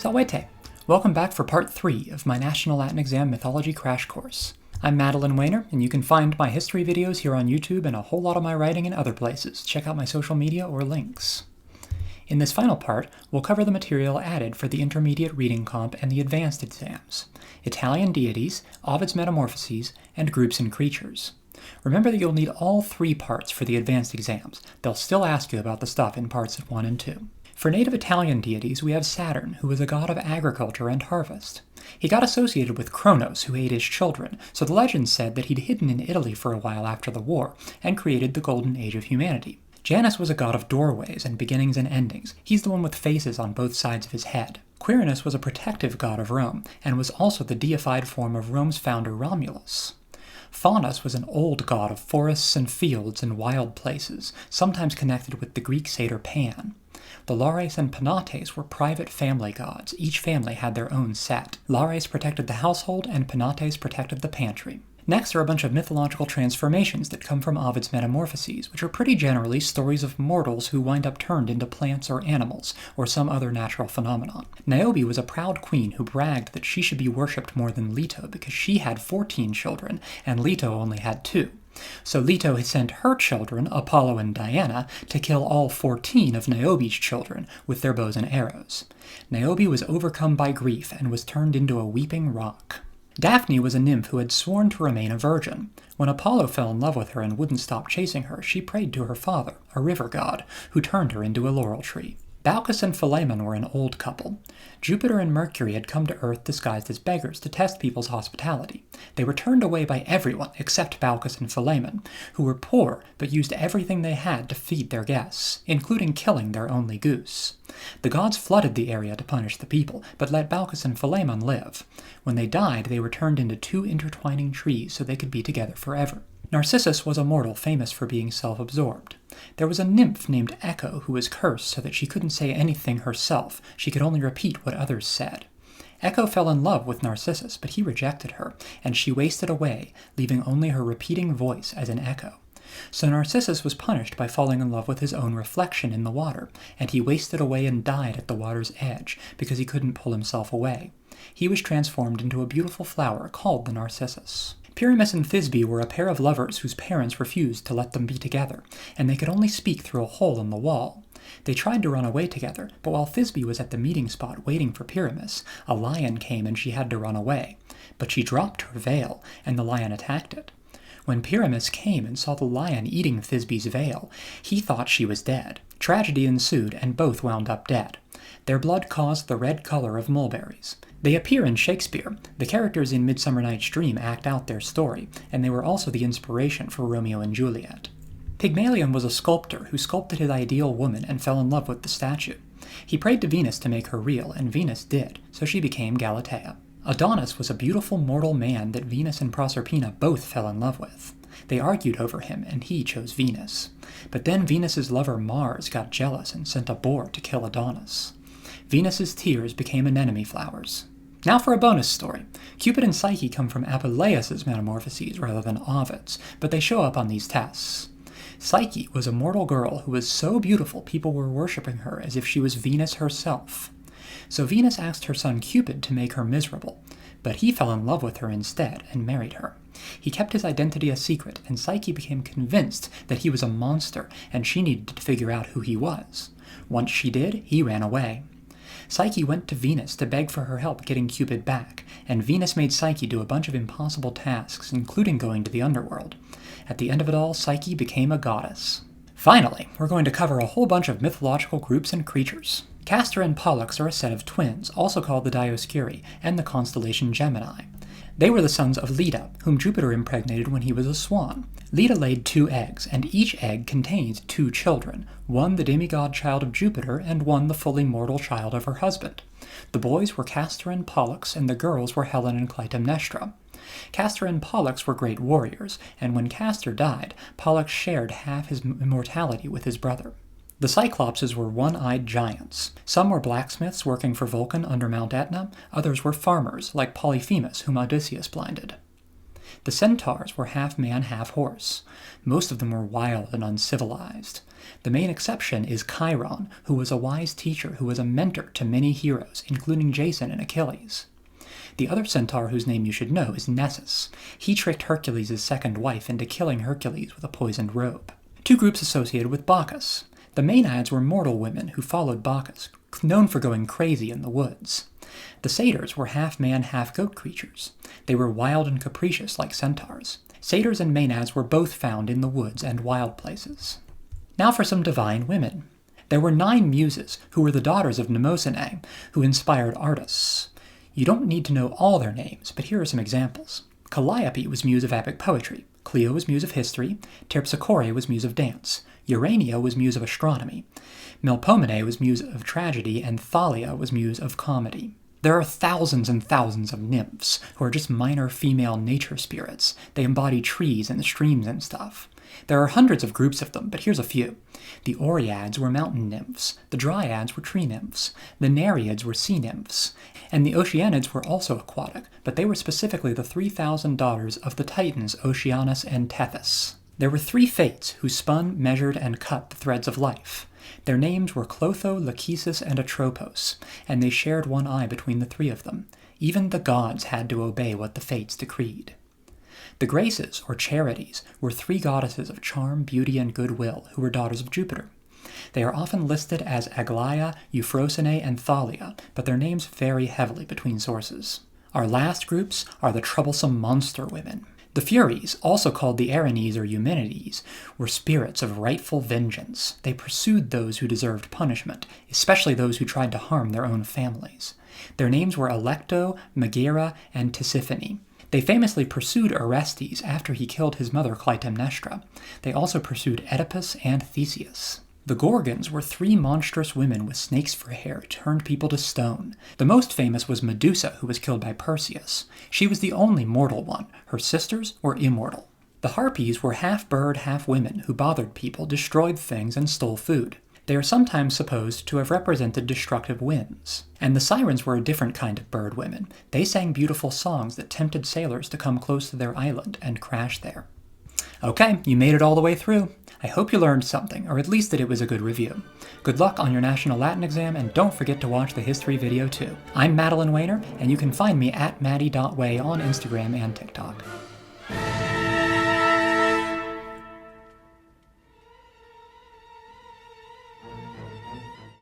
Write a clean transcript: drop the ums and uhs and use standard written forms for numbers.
Salvete! Welcome back for part 3 of my National Latin Exam Mythology Crash Course. I'm Madeline Weiner, and you can find my history videos here on YouTube and a whole lot of my writing in other places. Check out my social media or links. In this final part, we'll cover the material added for the intermediate reading comp and the advanced exams: Italian deities, Ovid's metamorphoses, and groups and creatures. Remember that you'll need all 3 parts for the advanced exams. They'll still ask you about the stuff in parts 1 and 2. For native Italian deities, we have Saturn, who was a god of agriculture and harvest. He got associated with Kronos, who ate his children, so the legend said that he'd hidden in Italy for a while after the war, and created the Golden Age of humanity. Janus was a god of doorways and beginnings and endings. He's the one with faces on both sides of his head. Quirinus was a protective god of Rome, and was also the deified form of Rome's founder Romulus. Faunus was an old god of forests and fields and wild places, sometimes connected with the Greek satyr Pan. The Lares and Penates were private family gods. Each family had their own set. Lares protected the household, and Penates protected the pantry. Next are a bunch of mythological transformations that come from Ovid's metamorphoses, which are pretty generally stories of mortals who wind up turned into plants or animals, or some other natural phenomenon. Niobe was a proud queen who bragged that she should be worshipped more than Leto because she had 14 children, and Leto only had 2. So Leto had sent her children, Apollo and Diana, to kill all 14 of Niobe's children with their bows and arrows. Niobe was overcome by grief and was turned into a weeping rock. Daphne was a nymph who had sworn to remain a virgin. When Apollo fell in love with her and wouldn't stop chasing her, she prayed to her father, a river god, who turned her into a laurel tree. Baucis and Philemon were an old couple. Jupiter and Mercury had come to Earth disguised as beggars to test people's hospitality. They were turned away by everyone except Baucis and Philemon, who were poor but used everything they had to feed their guests, including killing their only goose. The gods flooded the area to punish the people, but let Baucis and Philemon live. When they died, they were turned into 2 intertwining trees so they could be together forever. Narcissus was a mortal famous for being self-absorbed. There was a nymph named Echo who was cursed so that she couldn't say anything herself. She could only repeat what others said. Echo fell in love with Narcissus, but he rejected her, and she wasted away, leaving only her repeating voice as an echo. So Narcissus was punished by falling in love with his own reflection in the water, and he wasted away and died at the water's edge because he couldn't pull himself away. He was transformed into a beautiful flower called the Narcissus. Pyramus and Thisbe were a pair of lovers whose parents refused to let them be together, and they could only speak through a hole in the wall. They tried to run away together, but while Thisbe was at the meeting spot waiting for Pyramus, a lion came and she had to run away. But she dropped her veil, and the lion attacked it. When Pyramus came and saw the lion eating Thisbe's veil, he thought she was dead. Tragedy ensued, and both wound up dead. Their blood caused the red color of mulberries. They appear in Shakespeare. The characters in Midsummer Night's Dream act out their story, and they were also the inspiration for Romeo and Juliet. Pygmalion was a sculptor who sculpted his ideal woman and fell in love with the statue. He prayed to Venus to make her real, and Venus did, so she became Galatea. Adonis was a beautiful mortal man that Venus and Proserpina both fell in love with. They argued over him, and he chose Venus. But then Venus's lover Mars got jealous and sent a boar to kill Adonis. Venus's tears became anemone flowers. Now for a bonus story. Cupid and Psyche come from Apuleius's metamorphoses rather than Ovid's, but they show up on these tests. Psyche was a mortal girl who was so beautiful people were worshipping her as if she was Venus herself. So Venus asked her son Cupid to make her miserable, but he fell in love with her instead and married her. He kept his identity a secret, and Psyche became convinced that he was a monster and she needed to figure out who he was. Once she did, he ran away. Psyche went to Venus to beg for her help getting Cupid back, and Venus made Psyche do a bunch of impossible tasks, including going to the underworld. At the end of it all, Psyche became a goddess. Finally, we're going to cover a whole bunch of mythological groups and creatures. Castor and Pollux are a set of twins, also called the Dioscuri, and the constellation Gemini. They were the sons of Leda, whom Jupiter impregnated when he was a swan. Leda laid 2 eggs, and each egg contained 2 children, one the demigod child of Jupiter and one the fully mortal child of her husband. The boys were Castor and Pollux, and the girls were Helen and Clytemnestra. Castor and Pollux were great warriors, and when Castor died, Pollux shared half his immortality with his brother. The Cyclopses were one-eyed giants. Some were blacksmiths working for Vulcan under Mount Etna, others were farmers, like Polyphemus, whom Odysseus blinded. The Centaurs were half man, half horse. Most of them were wild and uncivilized. The main exception is Chiron, who was a wise teacher who was a mentor to many heroes, including Jason and Achilles. The other centaur whose name you should know is Nessus. He tricked Hercules' second wife into killing Hercules with a poisoned robe. Two groups associated with Bacchus. The Maenads were mortal women who followed Bacchus, known for going crazy in the woods. The satyrs were half-man, half-goat creatures. They were wild and capricious like centaurs. Satyrs and Maenads were both found in the woods and wild places. Now for some divine women. There were 9 muses, who were the daughters of Mnemosyne, who inspired artists. You don't need to know all their names, but here are some examples. Calliope was muse of epic poetry, Clio was muse of history, Terpsichore was muse of dance, Urania was muse of astronomy, Melpomene was muse of tragedy, and Thalia was muse of comedy. There are thousands and thousands of nymphs, who are just minor female nature spirits. They embody trees and streams and stuff. There are hundreds of groups of them, but here's a few. The Oreads were mountain nymphs, the Dryads were tree nymphs, the Nereids were sea nymphs, and the Oceanids were also aquatic, but they were specifically the 3,000 daughters of the Titans Oceanus and Tethys. There were 3 fates who spun, measured, and cut the threads of life. Their names were Clotho, Lachesis, and Atropos, and they shared one eye between the 3 of them. Even the gods had to obey what the fates decreed. The Graces, or Charities, were 3 goddesses of charm, beauty, and goodwill, who were daughters of Jupiter. They are often listed as Aglaia, Euphrosyne, and Thalia, but their names vary heavily between sources. Our last groups are the troublesome monster women. The Furies, also called the Erinyes or Eumenides, were spirits of rightful vengeance. They pursued those who deserved punishment, especially those who tried to harm their own families. Their names were Alecto, Megaera, and Tisiphone. They famously pursued Orestes after he killed his mother Clytemnestra. They also pursued Oedipus and Theseus. The Gorgons were 3 monstrous women with snakes for hair who turned people to stone. The most famous was Medusa, who was killed by Perseus. She was the only mortal one. Her sisters were immortal. The Harpies were half bird, half women who bothered people, destroyed things, and stole food. They are sometimes supposed to have represented destructive winds. And the Sirens were a different kind of bird women. They sang beautiful songs that tempted sailors to come close to their island and crash there. Okay, you made it all the way through. I hope you learned something, or at least that it was a good review. Good luck on your National Latin exam, and don't forget to watch the history video too. I'm Madeline Weiner, and you can find me at maddie.way on Instagram and TikTok.